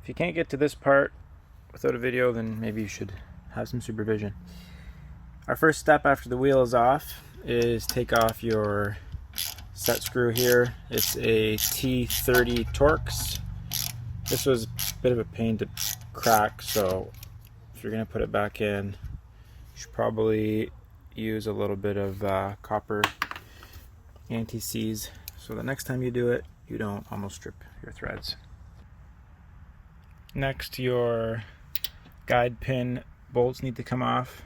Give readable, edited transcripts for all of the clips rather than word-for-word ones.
If you can't get to this part without a video, then maybe you should have some supervision. Our first step after the wheel is off is take off your set screw here. It's a T30 Torx. This was a bit of a pain to crack, so if you're going to put it back in, you should probably use a little bit of copper anti-seize, so the next time you do it, you don't almost strip your threads. Next, your guide pin bolts need to come off.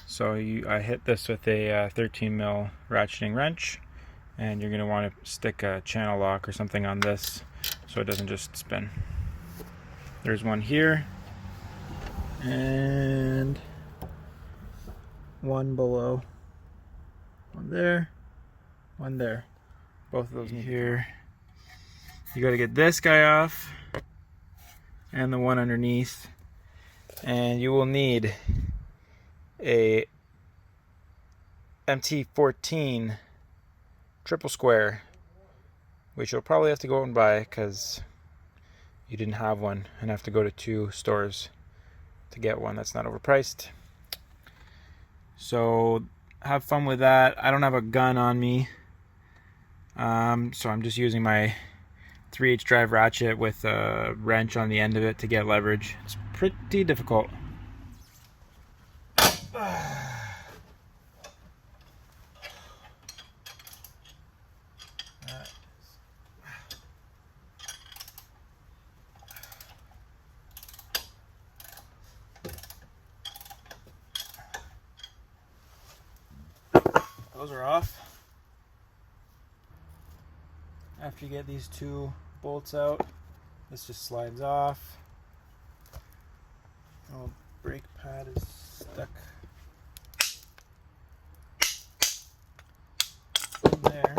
So I hit this with a 13 mil ratcheting wrench, and you're going to want to stick a channel lock or something on this so it doesn't just spin. There's one here and one below, one there, one there. Both of those need here. You got to get this guy off and the one underneath, and you will need a MT14 triple square, which you'll probably have to go out and buy because you didn't have one and have to go to 2 stores to get one that's not overpriced. So have fun with that. I don't have a gun on me, so I'm just using my 3/8 drive ratchet with a wrench on the end of it to get leverage. It's pretty difficult. Those are off. After you get these 2 bolts out, this just slides off. Oh, brake pad is stuck in there.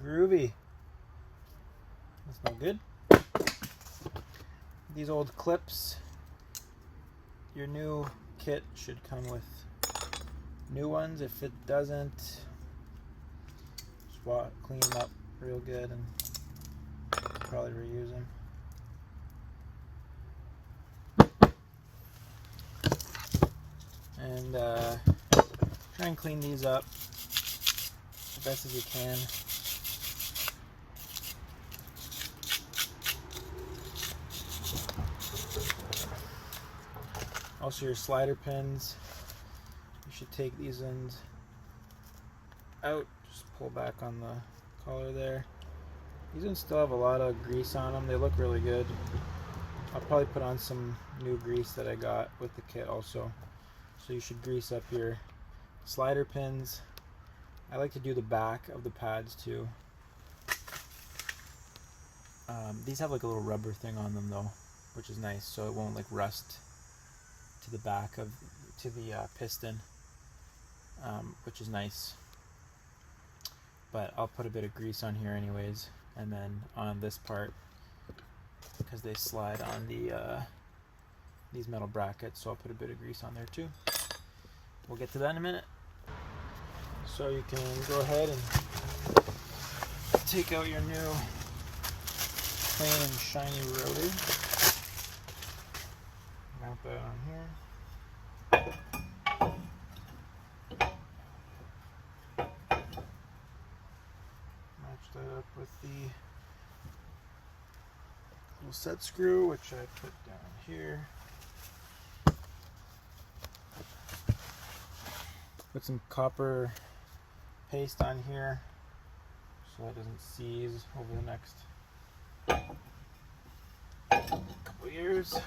Groovy. That's not good. These old clips, your new kit should come with new ones. If it doesn't, just clean them up real good and probably reuse them. And try and clean these up as best as you can. Also, your slider pins, you should take these ends out, just pull back on the collar there. These ones still have a lot of grease on them. They look really good. I'll probably put on some new grease that I got with the kit also. So you should grease up your slider pins. I like to do the back of the pads too. These have like a little rubber thing on them though, which is nice, so it won't like rust to the back of the piston, which is nice. But I'll put a bit of grease on here anyways, and then on this part, because they slide on the these metal brackets, so I'll put a bit of grease on there too. We'll get to that in a minute. So you can go ahead and take out your new clean and shiny rotor. Mount that on here. Match that up with the little set screw, which I put down here. Put some copper paste on here so it doesn't seize over the next couple years.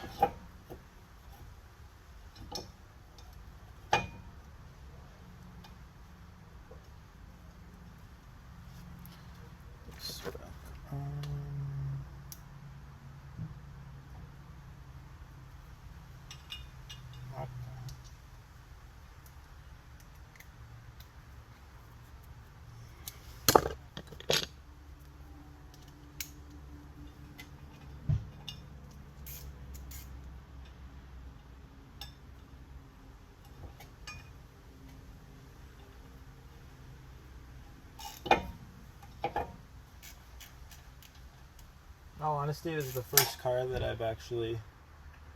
all honesty, this is the first car that I've actually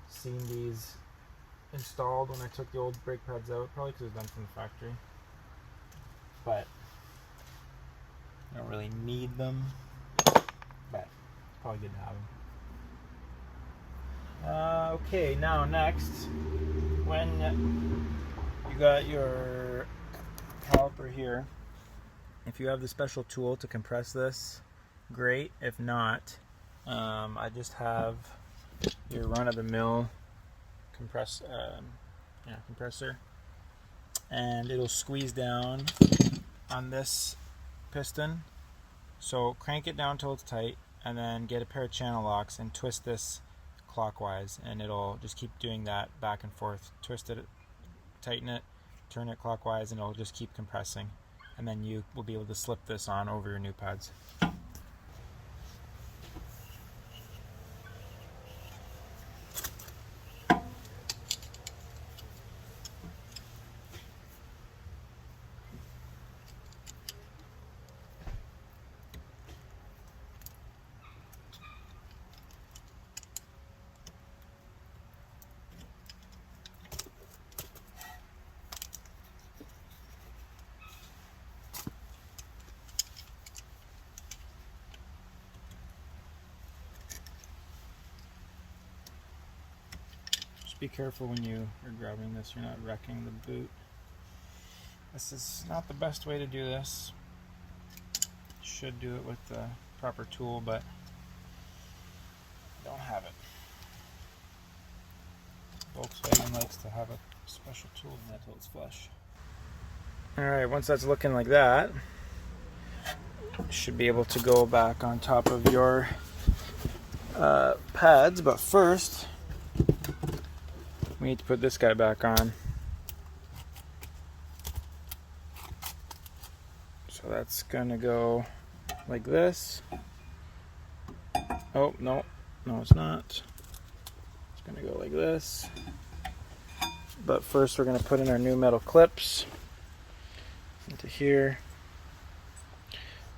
seen these installed when I took the old brake pads out, probably because it was done from the factory. But I don't really need them, but it's probably good to have them. Okay, now next, when you got your caliper here, if you have the special tool to compress this, great. If not, I just have your run-of-the-mill compressor, and it'll squeeze down on this piston. So crank it down till it's tight, and then get a pair of channel locks and twist this clockwise, and it'll just keep doing that back and forth. Twist it, tighten it, turn it clockwise, and it'll just keep compressing, and then you will be able to slip this on over your new pads. Be careful when you are grabbing this, you're not wrecking the boot. This is not the best way to do this. You should do it with the proper tool, but I don't have it. Volkswagen likes to have a special tool until it's flush. Alright, once that's looking like that, you should be able to go back on top of your pads, but first we need to put this guy back on. So that's gonna go like this. Oh, no, it's not. It's gonna go like this. But first we're gonna put in our new metal clips into here.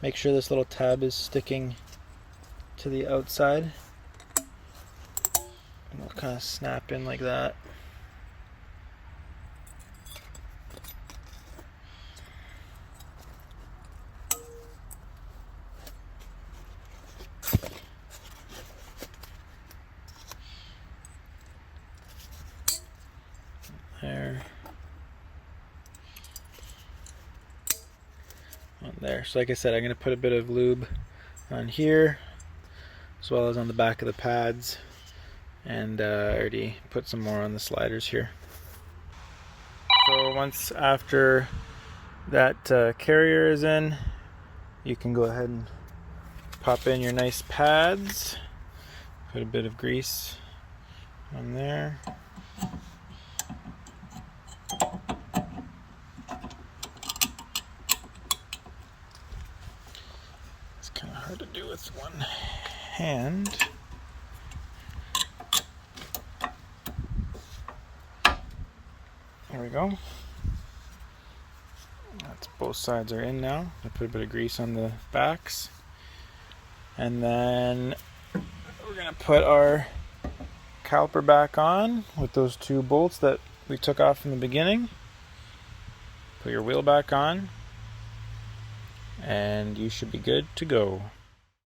Make sure this little tab is sticking to the outside. And it'll kind of snap in like that. There. On there. So like I said, I'm going to put a bit of lube on here as well as on the back of the pads, and I already put some more on the sliders here. So once after that carrier is in, you can go ahead and pop in your nice pads, put a bit of grease on there. It's kind of hard to do with one hand. There we go. That's both sides are in now. I put a bit of grease on the backs. And then we're going to put our caliper back on with those two bolts that we took off from the beginning. Put your wheel back on, and you should be good to go.